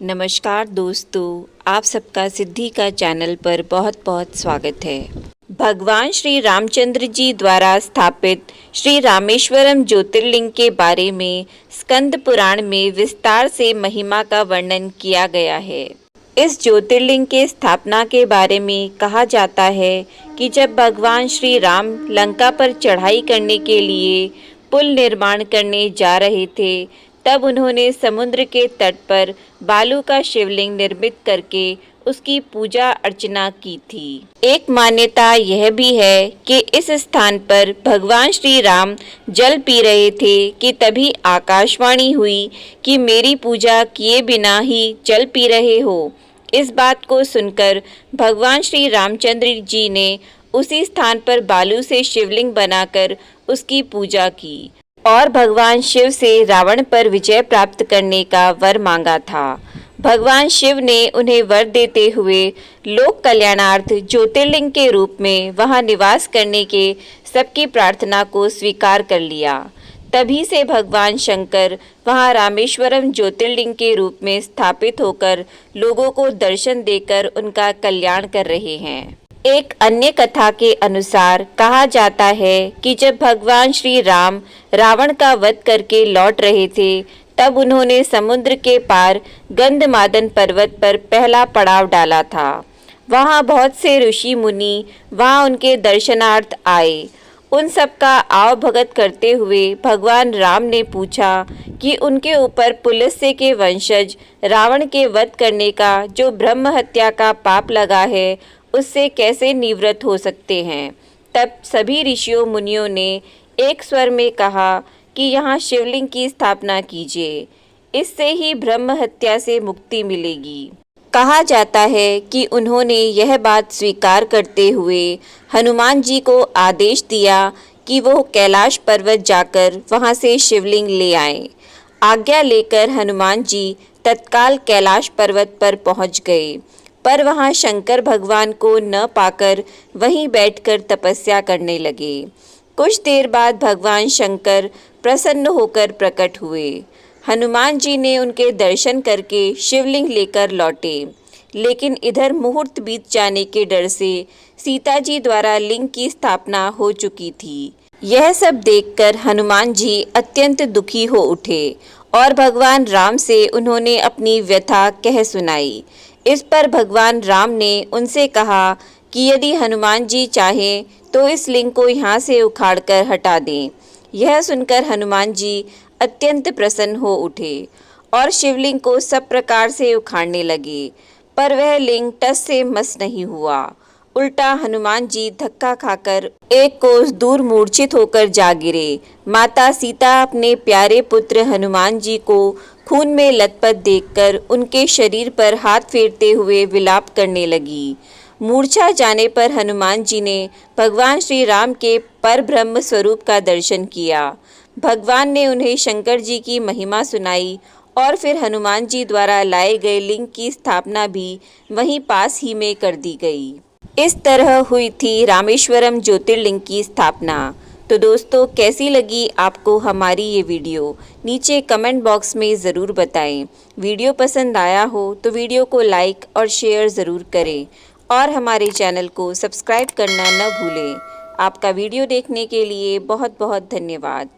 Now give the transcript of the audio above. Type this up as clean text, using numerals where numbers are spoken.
नमस्कार दोस्तों, आप सबका सिद्धि का चैनल पर बहुत बहुत स्वागत है। भगवान श्री रामचंद्र जी द्वारा स्थापित श्री रामेश्वरम ज्योतिर्लिंग के बारे में स्कंद पुराण में विस्तार से महिमा का वर्णन किया गया है। इस ज्योतिर्लिंग के स्थापना के बारे में कहा जाता है कि जब भगवान श्री राम लंका पर चढ़ाई करने के लिए पुल निर्माण करने जा रहे थे, तब उन्होंने समुद्र के तट पर बालू का शिवलिंग निर्मित करके उसकी पूजा अर्चना की थी। एक मान्यता यह भी है कि इस स्थान पर भगवान श्री राम जल पी रहे थे कि तभी आकाशवाणी हुई कि मेरी पूजा किए बिना ही जल पी रहे हो। इस बात को सुनकर भगवान श्री रामचंद्र जी ने उसी स्थान पर बालू से शिवलिंग बनाकर उसकी पूजा की और भगवान शिव से रावण पर विजय प्राप्त करने का वर मांगा था। भगवान शिव ने उन्हें वर देते हुए लोक कल्याणार्थ ज्योतिर्लिंग के रूप में वहां निवास करने के सबकी प्रार्थना को स्वीकार कर लिया। तभी से भगवान शंकर वहां रामेश्वरम ज्योतिर्लिंग के रूप में स्थापित होकर लोगों को दर्शन देकर उनका कल्याण कर रहे हैं। एक अन्य कथा के अनुसार कहा जाता है कि जब भगवान श्री राम रावण का वध करके लौट रहे थे, तब उन्होंने समुद्र के पार गंधमादन पर्वत पर पहला पड़ाव डाला था। वहां बहुत से ऋषि मुनि वहां उनके दर्शनार्थ आए। उन सब का आव भगत करते हुए भगवान राम ने पूछा कि उनके ऊपर पुलस्त्य के वंशज रावण के वध करने का जो ब्रह्म हत्या का पाप लगा है, उससे कैसे निवृत्त हो सकते हैं। तब सभी ऋषियों मुनियों ने एक स्वर में कहा कि यहाँ शिवलिंग की स्थापना कीजिए, इससे ही ब्रह्म हत्या से मुक्ति मिलेगी। कहा जाता है कि उन्होंने यह बात स्वीकार करते हुए हनुमान जी को आदेश दिया कि वो कैलाश पर्वत जाकर वहाँ से शिवलिंग ले आएं। आज्ञा लेकर हनुमान जी तत्काल कैलाश पर्वत पर पहुँच गए, पर वहाँ शंकर भगवान को न पाकर वहीं बैठकर तपस्या करने लगे। कुछ देर बाद भगवान शंकर प्रसन्न होकर प्रकट हुए। हनुमान जी ने उनके दर्शन करके शिवलिंग लेकर लौटे, लेकिन इधर मुहूर्त बीत जाने के डर से सीता जी द्वारा लिंग की स्थापना हो चुकी थी। यह सब देखकर हनुमान जी अत्यंत दुखी हो उठे और भगवान राम से उन्होंने अपनी व्यथा कह सुनाई। इस पर भगवान राम ने उनसे कहा कि यदि हनुमान जी चाहें तो इस लिंग को यहाँ से उखाड़कर हटा दें। यह सुनकर हनुमान जी अत्यंत प्रसन्न हो उठे और शिवलिंग को सब प्रकार से उखाड़ने लगे, पर वह लिंग टस से मस नहीं हुआ। उल्टा हनुमान जी धक्का खाकर एक कोस दूर मूर्छित होकर जा गिरे। माता सीता अपने प्यारे पुत्र हनुमान जी को खून में लथपथ देखकर उनके शरीर पर हाथ फेरते हुए विलाप करने लगी। मूर्छा जाने पर हनुमान जी ने भगवान श्री राम के परब्रह्म स्वरूप का दर्शन किया। भगवान ने उन्हें शंकर जी की महिमा सुनाई और फिर हनुमान जी द्वारा लाए गए लिंग की स्थापना भी वहीं पास ही में कर दी गई। इस तरह हुई थी रामेश्वरम ज्योतिर्लिंग की स्थापना। तो दोस्तों, कैसी लगी आपको हमारी ये वीडियो? नीचे कमेंट बॉक्स में ज़रूर बताएं। वीडियो पसंद आया हो तो वीडियो को लाइक और शेयर ज़रूर करें और हमारे चैनल को सब्सक्राइब करना न भूलें। आपका वीडियो देखने के लिए बहुत बहुत धन्यवाद।